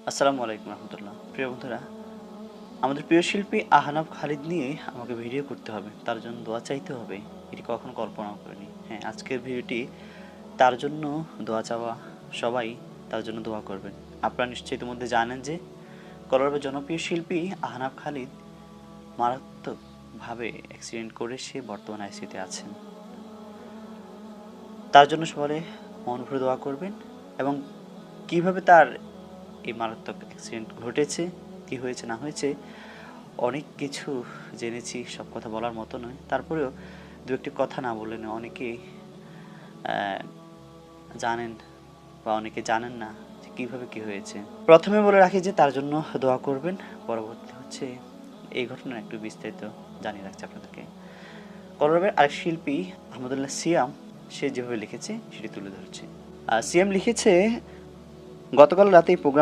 আসসালামু আলাইকুম রহমতুল্লাহ। প্রিয় বন্ধুরা, আমাদের প্রিয় শিল্পী আহনাব খালিদ নিয়ে আমাকে ভিডিও করতে হবে, তার জন্য দোয়া চাইতে হবে, এটি কখনো কল্পনাও করিনি। হ্যাঁ, আজকের ভিডিওটি তার জন্য দোয়া চাওয়া। সবাই তার জন্য দোয়া করবেন। আপনারা নিশ্চয়ই ইতিমধ্যে জানেন যে কলরবের জনপ্রিয় শিল্পী আহনাব খালিদ মারাত্মকভাবে অ্যাক্সিডেন্ট করে সে বর্তমানে আইসিইউতে আছেন। তার জন্য সবাই মন ভরে দোয়া করবেন এবং কিভাবে তার এই মারাত্মক অ্যাক্সিডেন্ট ঘটেছে, কি হয়েছে না হয়েছে, অনেক কিছু জেনেছি, সব কথা বলার মতো নয়। তারপরেও দু একটি কথা না বললে নয়। অনেকেই জানেন বা অনেকে জানেন না যে কীভাবে কী হয়েছে। প্রথমে বলে রাখি যে তার জন্য দোয়া করবেন। পরবর্তী হচ্ছে এই ঘটনার একটু বিস্তারিত জানিয়ে রাখছি আপনাদেরকে। কলরবের আরেক শিল্পী আহমদুল্লাহ সিয়াম সে যেভাবে লিখেছে সেটি তুলে ধরছে। সিয়াম লিখেছে, গতকাল রাতে এই প্রোগ্রাম